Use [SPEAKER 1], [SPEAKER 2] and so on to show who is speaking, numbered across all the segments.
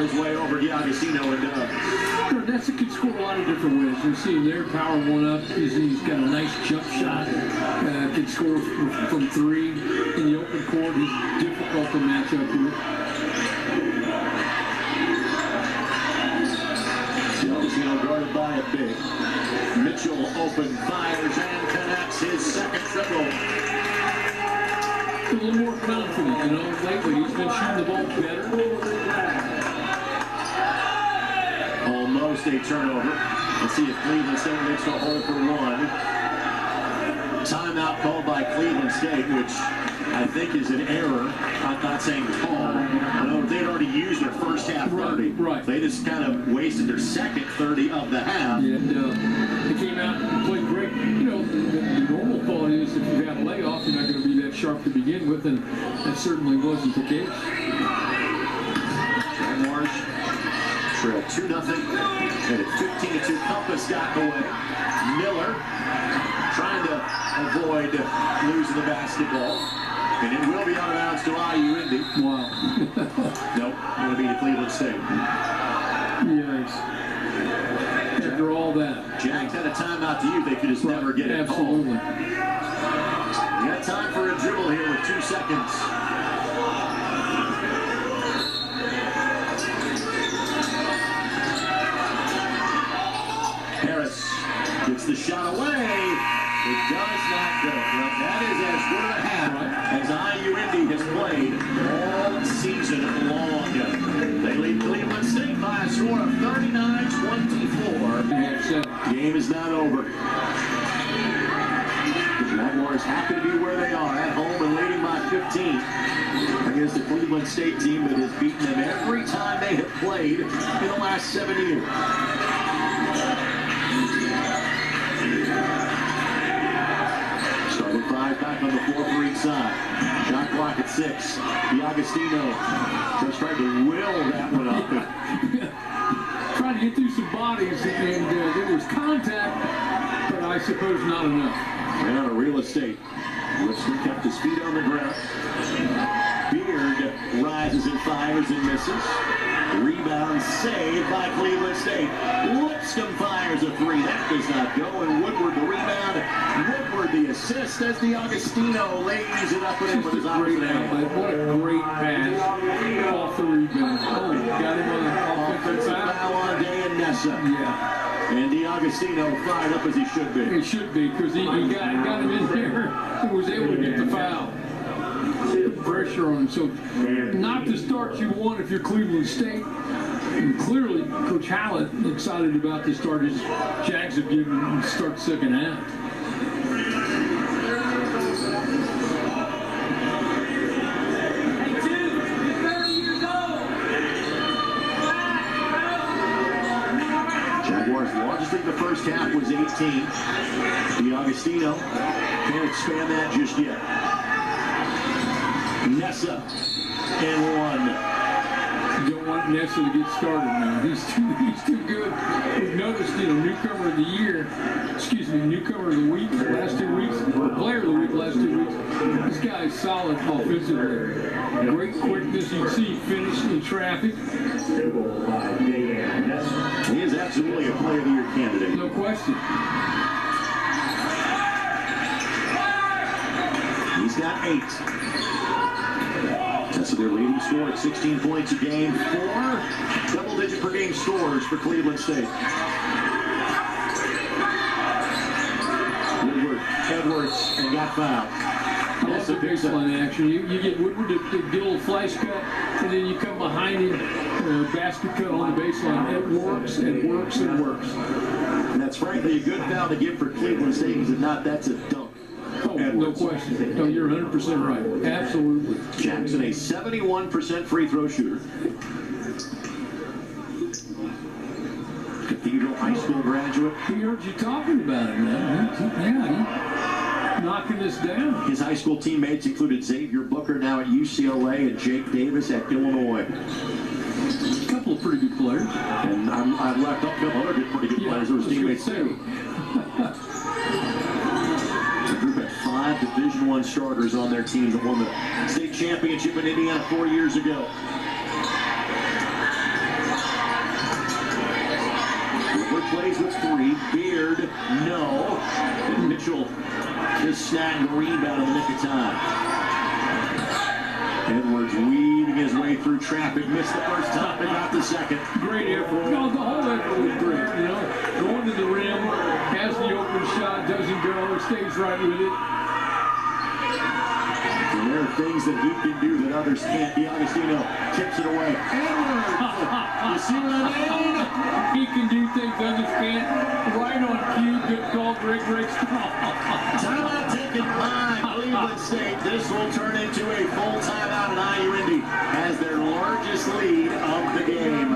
[SPEAKER 1] his way over D'Agostino and
[SPEAKER 2] Nessa can score a lot of different ways. You see him there, power one up. He's got a nice jump shot. Can score from three in the open court. He's difficult to match up with.
[SPEAKER 1] D'Agostino guarded by a big. Mitchell open, fires, and connects his second triple.
[SPEAKER 2] A little more confident, you know, lately. He's been shooting the ball better.
[SPEAKER 1] Almost a turnover. Let's see if Cleveland State makes a hole for one. Timeout called by Cleveland State, which I think is an error. I'm not saying call. No, they'd already used their first half 30.
[SPEAKER 2] Right.
[SPEAKER 1] They just kind of wasted their second 30 of the half.
[SPEAKER 2] Yeah, and they came out and played great. You know, the normal thought is if you have a layoff, you're not going to be that sharp to begin with, and that certainly wasn't the case.
[SPEAKER 1] Jaguars trail 2-0, and at 15-2, Compass got away. Miller trying to avoid losing the basketball, and it will be out of bounds to IU-Indy.
[SPEAKER 2] Wow.
[SPEAKER 1] Nope, going to be to Cleveland State.
[SPEAKER 2] Yes. After all that.
[SPEAKER 1] Jags had a timeout to you. They could just never get it called.
[SPEAKER 2] Absolutely.
[SPEAKER 1] You got time for a dribble here with 2 seconds. Harris gets the shot away. It does not go. Well, that is as good a half as IU-Indy has played all season long. They lead Cleveland State by a score of 39-24. The game is not over. The Jaguars happy to be where they are, at home and leading by 15 against the Cleveland State team that has beaten them every time they have played in the last 7 years. Starting 5 back on the floor for each side. Shot clock at 6. D'Agostino just tried to will that one up.
[SPEAKER 2] Trying to get through some bodies, and there was contact, but I suppose not enough.
[SPEAKER 1] And on a real estate. Lipscomb kept his feet on the ground. Beard rises and fires and misses. Rebound saved by Cleveland State. Lipscomb fires a 3. That does not go. And Woodward the rebound. Woodward the assist as D'Agostino lays it up and in with his opposite hand.
[SPEAKER 2] What a great pass off the rebound. Oh, got him on the offensive
[SPEAKER 1] foul on Day and Nessa.
[SPEAKER 2] Yeah.
[SPEAKER 1] And D'Agostino fired up as he should be.
[SPEAKER 2] He should be, because he got him in there and was able to get the foul. Put pressure on him. So not the start you want if you're Cleveland State. And clearly, Coach Hallett excited about the start his Jags have given him to start the second half.
[SPEAKER 1] Jaguars' largest in the first half was 18. D'Agostino can't expand that just yet. Nessa and 1.
[SPEAKER 2] You don't want Nessa to get started now. He's too good. We've noticed, newcomer of the year, newcomer of the week, the last 2 weeks, player of the week, last 2 weeks. This guy is solid offensively. Great quickness. You can see finish in traffic.
[SPEAKER 1] He is absolutely a player of the year candidate.
[SPEAKER 2] No question.
[SPEAKER 1] He's got 8. That's their leading scorer at 16 points a game. 4 double-digit per game scores for Cleveland State. Woodward, Edwards, and got fouled.
[SPEAKER 2] I love the baseline action. You get Woodward to get a little flash cut, and then you come behind him, basket cut on the baseline. It works, and works, and works.
[SPEAKER 1] And that's frankly a good foul to give for Cleveland State. If not, that's a dunk.
[SPEAKER 2] Oh, no question. No, you're 100% right. Absolutely.
[SPEAKER 1] Jackson, a 71% free throw shooter. Cathedral High School graduate.
[SPEAKER 2] He heard you talking about it, man. He's knocking this down.
[SPEAKER 1] His high school teammates included Xavier Booker, now at UCLA, and Jake Davis at Illinois.
[SPEAKER 2] A couple of pretty good players.
[SPEAKER 1] And I've left up a couple other pretty good players who were teammates too. The group had 5 Division I starters on their team that won the state championship in Indiana 4 years ago. three. Beard, no. And Mitchell just snagged the rebound in the nick of time. Edwards weaving his way through traffic. Missed the first time, but got the second.
[SPEAKER 2] Great effort. No, the whole effort was great. You know, going to the rim, has the open shot, doesn't go, stays right with it.
[SPEAKER 1] And there are things that he can do that others can't. D'Agostino tips it away. Edwards! You see what I mean?
[SPEAKER 2] He can do things others can't. Right on cue. Good call, Greg Strong.
[SPEAKER 1] Timeout taken by Cleveland State. This will turn into a full timeout, and IU-Indy has their largest lead of the game.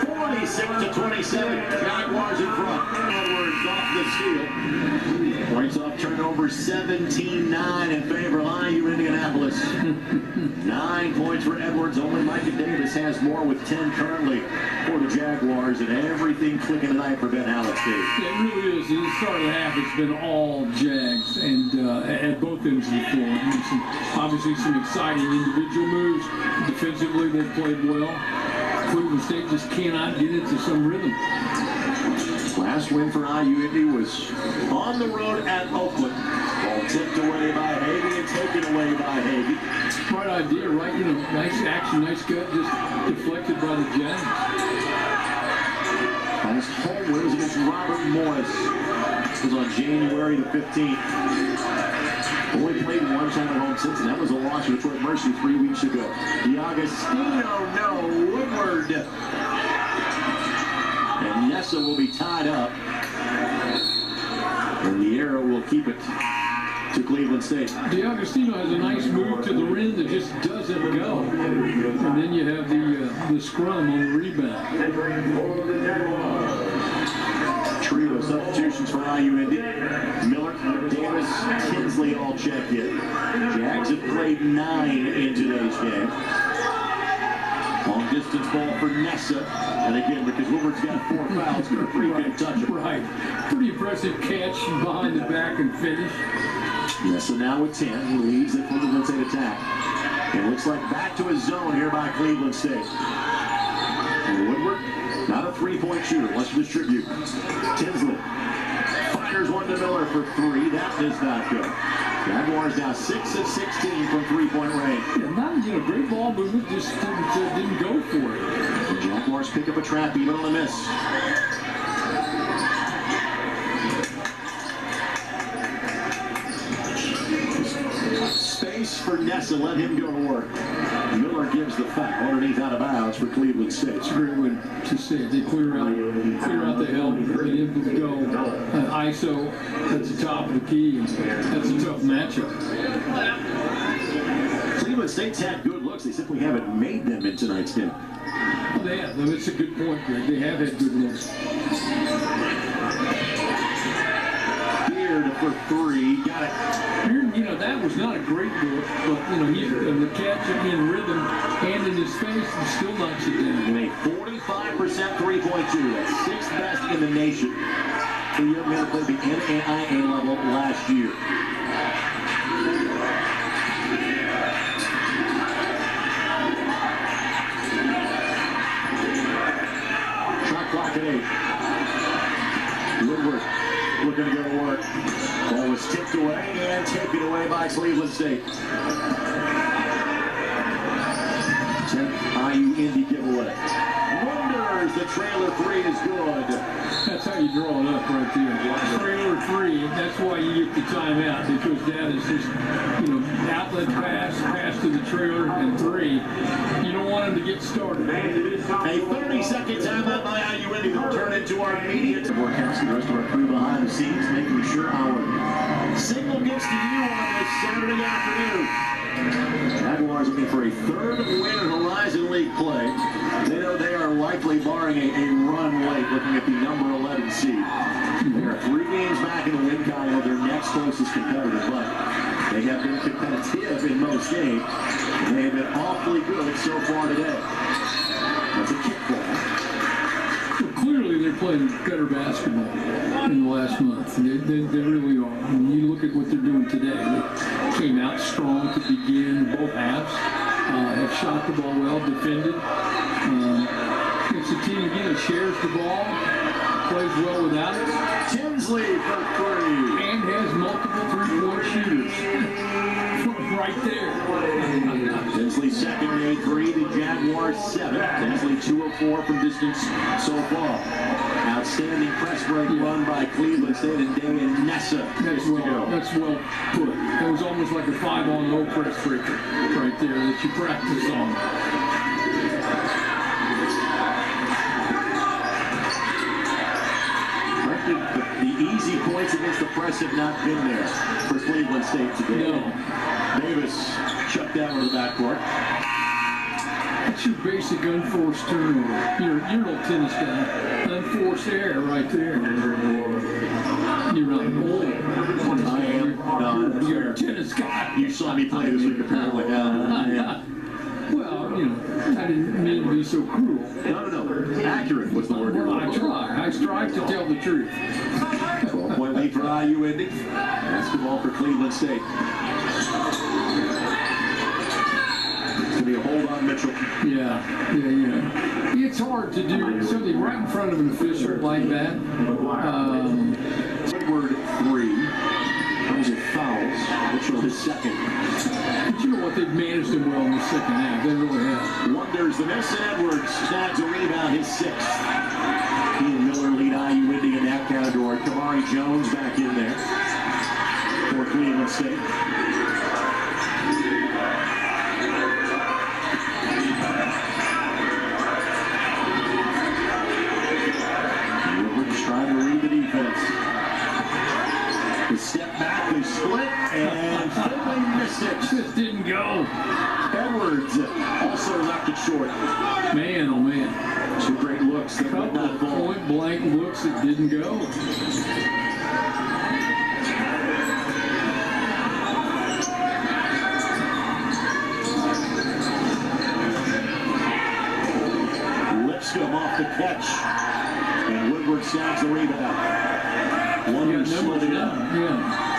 [SPEAKER 1] 46-27. Jaguars in front. Edwards off the steal. Points off turnover 17-9 in favor of IU-Indianapolis. 9 points for Edwards. Only Micah Davis has more with 10 currently for the Jaguars, and everything clicking tonight for Ben Hallett's team.
[SPEAKER 2] It really is. In the start of the half, it's been all Jags, and at both ends of the floor. Obviously, some exciting individual moves. Defensively, they've played well. Cleveland State just cannot get into some rhythm.
[SPEAKER 1] Last win for IU-Indy was on the road at Oakland. Ball tipped away by Hagee and taken away by Hagee.
[SPEAKER 2] Right idea, right? You know, nice action, nice cut, just deflected by the Jags.
[SPEAKER 1] Last home win was against Robert Morris. This was on January the 15th. Only played one time at home since, and that was a loss to Detroit Mercy 3 weeks ago. D'Agostino, no. Woodward. And Nessa will be tied up. And the arrow will keep it to Cleveland State.
[SPEAKER 2] D'Agostino has a nice move to the rim that just doesn't go. And then you have the scrum on the rebound.
[SPEAKER 1] Trio of substitutions for IU-Indy. Miller, Davis, Tinsley all check in. Jags have played 9 in today's game. Long distance ball for Nessa. And again, because Woodward's got 4 fouls, they're pretty good touch him.
[SPEAKER 2] Right. Pretty impressive catch behind the back and finish.
[SPEAKER 1] Nessa now with 10. He leads the Cleveland State attack. It looks like back to his zone here by Cleveland State. And Woodward, not a 3-point shooter. Let's distribute. Tinsley fires one to Miller for 3. That does not go. Jaguars now 6 of 16 from 3-point range.
[SPEAKER 2] Yeah, not great ball movement, just didn't go for it.
[SPEAKER 1] The Jaguars pick up a trap even on a miss. Space for Nessa, let him go to work. Miller gives the foul underneath out of bounds for Cleveland State.
[SPEAKER 2] It's a great way to say it. They clear out the help, let him go. ISO at the top of the key. That's a tough matchup.
[SPEAKER 1] Cleveland State's had good looks. They simply haven't made them in tonight's game.
[SPEAKER 2] Well, they have. That's a good point, Greg. They have had good looks.
[SPEAKER 1] Beard for 3. Got it.
[SPEAKER 2] That was not a great look, but, he the catch in rhythm, hand in his face, and still knocks it down.
[SPEAKER 1] He made 45% 3-point shooter. That's 6th best in the nation. So you haven't played the NCAA level last year. Shot clock at 8. Woodward looking to go to work. Ball was tipped away and taken away by Cleveland State. 10th IU-Indy giveaway. Wonders the trailer 3 is good.
[SPEAKER 2] That's how you draw it up right there. Trailer 3, that's why you get the timeout, because that is just, outlet pass to the trailer, and 3. You don't want him to get started.
[SPEAKER 1] A 30-second timeout by IU-Indy will turn into our immediate forecast. The rest of our crew behind the scenes, making sure our signal gets to you on this Saturday afternoon. Jaguars looking for a 3rd win in Horizon League play. They know they are likely barring a run late, looking at the number 11 seed. They are 3 games back in the win column of their next closest competitor, but they have been competitive in most games, and they have been awfully good so far today. That's a kickball.
[SPEAKER 2] Well, clearly they're playing better basketball in the last month. They really are. When you look at what they're doing today, they came out strong to begin both halves, have shot the ball well, defended. It's a team, again, that shares the ball, plays well without it.
[SPEAKER 1] Tinsley for three.
[SPEAKER 2] And has multiple three-point shooters. Right there.
[SPEAKER 1] Tinsley second made three, the Jaguars 7. Tinsley 2 of 4 from distance so far. Outstanding press break run by Cleveland State and Day and Nessa.
[SPEAKER 2] That's well put. That was almost like a 5-on-0 press breaker right there that you practice on.
[SPEAKER 1] The easy points against the press have not been there for Cleveland State today.
[SPEAKER 2] No.
[SPEAKER 1] Davis chucked that one to the backcourt.
[SPEAKER 2] That's your basic unforced turnover. You're a little tennis guy. Unforced error right there. You're not old.
[SPEAKER 1] I am. No,
[SPEAKER 2] you're a tennis guy.
[SPEAKER 1] You saw me play this week apparently.
[SPEAKER 2] Well, I didn't mean to be so cruel.
[SPEAKER 1] No. Accurate was the word.
[SPEAKER 2] Well, I strive to tell the truth.
[SPEAKER 1] 12-point lead for IU-Indy. Basketball for Cleveland State. It's going to be a hold on Mitchell.
[SPEAKER 2] Yeah. It's hard to do something right in front of an official like that.
[SPEAKER 1] Edward 3. Those are fouls. Mitchell his second.
[SPEAKER 2] But you know what? They've managed him well in the second half. They really have.
[SPEAKER 1] Wonders the miss, and Edwards snags a rebound, his 6th. He and Miller lead IU-Indy in that category. Kamari Jones back in there for Cleveland State. Edwards trying to read the defense. The step back, they split, and Finley missed it.
[SPEAKER 2] Just didn't go.
[SPEAKER 1] Edwards also knocked it short.
[SPEAKER 2] Man, oh man.
[SPEAKER 1] 2 great looks that would not fall.
[SPEAKER 2] Point blank looks that didn't go.
[SPEAKER 1] Lipscomb off the catch. And Woodward snags the rebound. Wonder slowed it down.
[SPEAKER 2] Yeah.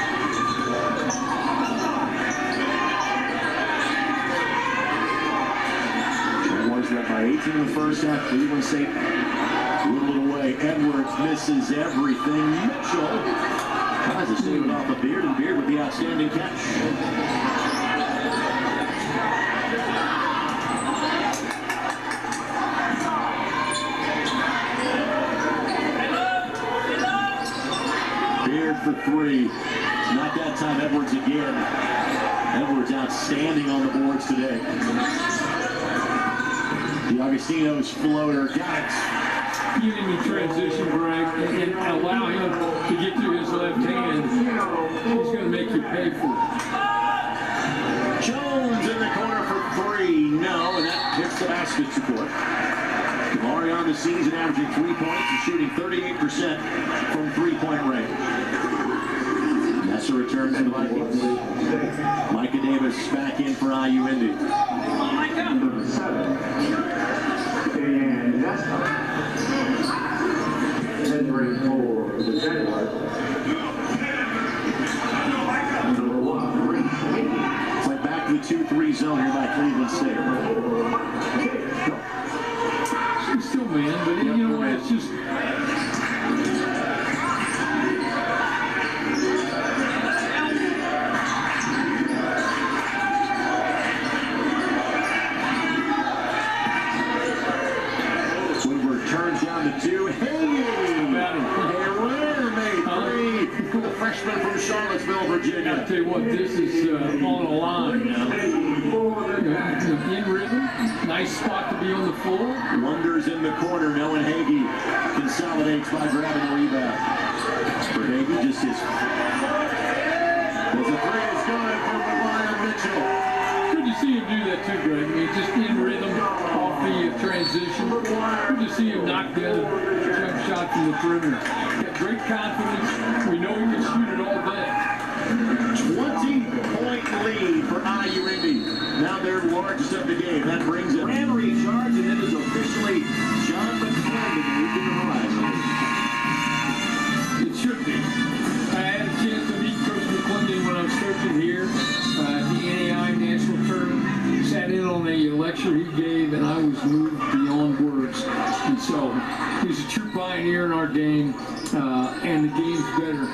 [SPEAKER 1] Led by 18 in the first half. Cleveland State whittled away. Edwards misses everything. Mitchell tries to save it off of Beard, and Beard with the outstanding catch. Beard for 3. Not that time. Edwards again. Edwards outstanding on the boards today. D'Agostino's floater got it.
[SPEAKER 2] Give him in transition, Greg, and allow him to get to his left hand. He's going to make you pay for it.
[SPEAKER 1] Jones in the corner for 3. No, and that hits the basket support. Kamari on the season averaging 3 points and shooting 38% from 3-point range. That's a return to the Vikings. Micah Davis back in for IU-Indy.
[SPEAKER 3] Number 7. And that's entering for the Jaguars. Number 1.
[SPEAKER 1] It's like back to the 2-3 zone here by Cleveland State.
[SPEAKER 2] He's still man, but you know what? It's just.
[SPEAKER 1] Turns down to 2. The freshman from Charlottesville, Virginia.
[SPEAKER 2] I'll tell you what, this is on a line now. In rhythm, nice spot to be on the floor.
[SPEAKER 1] Wonders in the corner. Noah Hagee consolidates by grabbing the rebound. For Hagee, just his. There's a 3 is good for Ryan Mitchell.
[SPEAKER 2] Good to see him do that too, Greg. I mean, just in rhythm off the transition. Good to see him knock down a jump shot from the perimeter. Got great confidence. We know he can shoot it all day.
[SPEAKER 1] 20-point lead for IU-Indy. Now their largest of the game. That brings it. And recharge, and it is officially John McClendon leading the horizon.
[SPEAKER 2] It should be. I had a chance to meet Coach McClendon when I was coaching here at the NCAA National Tournament. Sat in on a lecture he gave, and I was moved beyond words. And so he's a true pioneering our game, and the game's better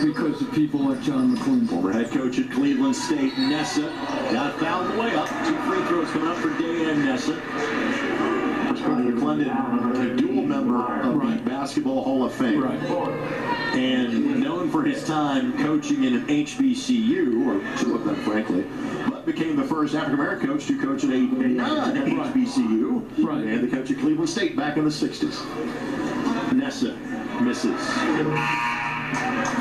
[SPEAKER 2] because of people like John McClain.
[SPEAKER 1] Former head coach at Cleveland State, Nessa, got fouled on the way up. 2 free throws coming up for Day and Nessa. McClendon, a dual member of the Basketball Hall of Fame.
[SPEAKER 2] Right.
[SPEAKER 1] And known for his time coaching in an HBCU, or 2 of them, frankly, but became the first African-American coach to coach at a non-HBCU,
[SPEAKER 2] Right.
[SPEAKER 1] and the coach at Cleveland State back in the 60s. Nessa misses.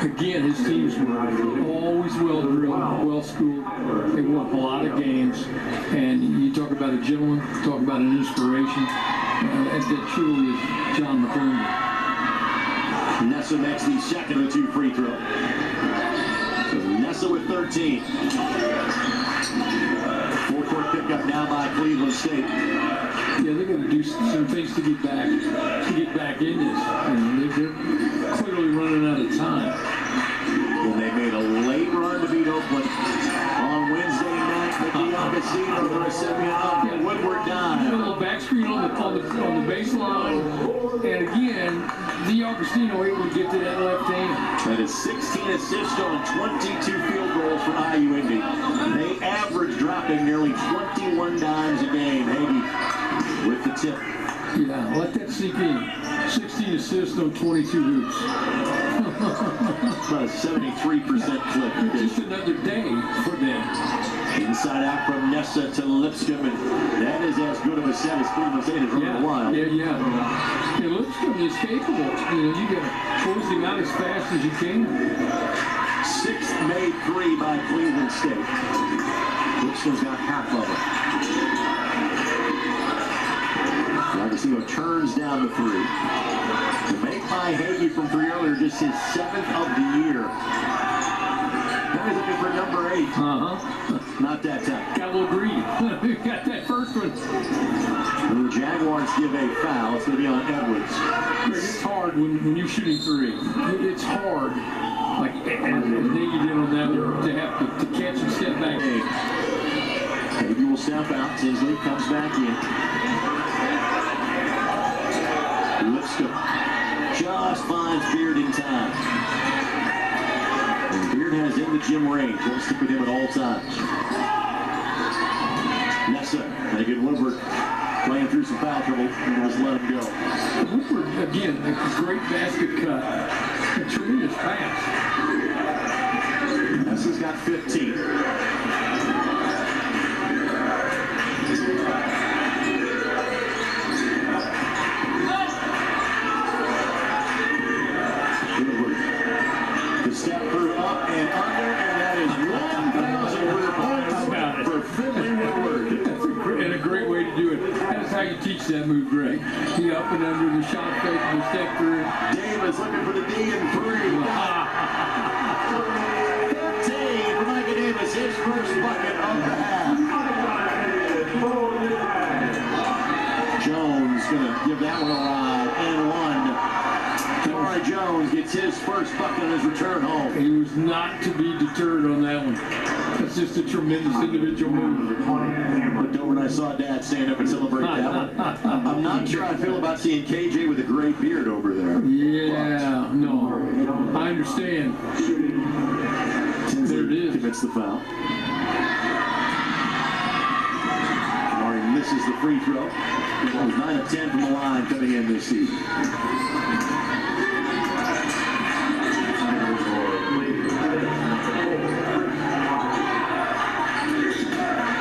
[SPEAKER 2] Again, his teams were always well drilled, well schooled. They won a lot of games. And you talk about a gentleman, talk about an inspiration. That truly is John McClain.
[SPEAKER 1] Nessa makes the second of the 2 free throws. So Nessa with 13. Four-court pickup now by Cleveland State.
[SPEAKER 2] Yeah, they're going to do some things to get back in this. And they're clearly running out of time.
[SPEAKER 1] When they made a late run to beat Oakland on Wednesday night, the Casino, the recipient of the Woodward
[SPEAKER 2] A
[SPEAKER 1] dime.
[SPEAKER 2] little back screen on the baseline, and again, D'Agostino able to get to that left hand.
[SPEAKER 1] That is 16 assists on 22 field goals for IU-Indy. They average dropping nearly 21 dimes a game. Hagee with the tip.
[SPEAKER 2] Yeah, let that sink in. 16 assists on 22 hoops.
[SPEAKER 1] About a 73% clip.
[SPEAKER 2] Just another day for them.
[SPEAKER 1] Inside out from Nessa to Lipscomb, and that is as good of a set as Cleveland State has run in a while.
[SPEAKER 2] Yeah. Lipscomb is capable. You got to close him out as fast as you can.
[SPEAKER 1] 6th made 3 by Cleveland State. Lipscomb's got half of it. D'Agostino turns down the 3. The make by Hagee from 3 earlier, just his 7th of the year. Now he's looking for number 8. Not that time.
[SPEAKER 2] Got a little greedy. Got that first one.
[SPEAKER 1] And the Jaguars give a foul. It's going to be on Edwards.
[SPEAKER 2] It's hard when you're shooting 3. It's hard. Like and Hagee did on that one, to have to catch and step back.
[SPEAKER 1] Hagee will step out. Tinsley comes back in. Lipscomb just finds Beard in time. And Beard has in the gym range. He'll stick with him at all times. Nessa, Megan Woodward playing through some foul trouble. And just let him go.
[SPEAKER 2] Woodward, again, a great basket cut. A tremendous pass.
[SPEAKER 1] Nessa's got 15. Step through up and under, and that is 1,000 points for Finley Woodward.
[SPEAKER 2] And a great way to do it. That's how you teach that move, Greg. The up and under, the shot fake, the step through.
[SPEAKER 1] Davis looking for the D and 3. 15 for Micah Davis, his first bucket of the half. Jones going to give that one a ride, and 1. Torrey Jones gets his first bucket on his return home.
[SPEAKER 2] He was not to be deterred on that one. That's just a tremendous individual move.
[SPEAKER 1] Looked over and I saw Dad stand up and celebrate that one. I'm not sure how I feel about seeing KJ with a gray beard over there.
[SPEAKER 2] Yeah, no. I understand. There it is.
[SPEAKER 1] Commits the foul. Kamari misses the free throw. He was 9 of 10 from the line coming in this season.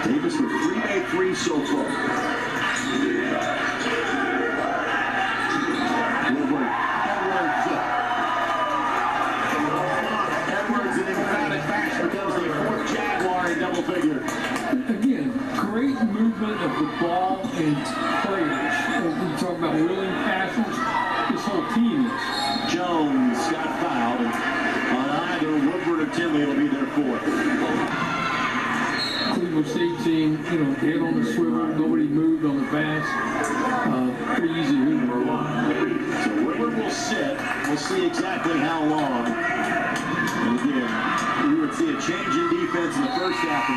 [SPEAKER 1] Davis with 3 made 3 so far. Edwards in emphatic fashion becomes the 4th Jaguar in double figure.
[SPEAKER 2] Again, great movement of the ball and players. We talk about willing passers. This whole team is.
[SPEAKER 1] Jones got fouled, and on either Woodward or Tinley, it'll be their 4th.
[SPEAKER 2] Cleveland State team, head on the swivel. Nobody moved on the pass. Pretty easy hoop.
[SPEAKER 1] So Woodward will sit. We'll see exactly how long. And again, we would see a change in defense in the first half.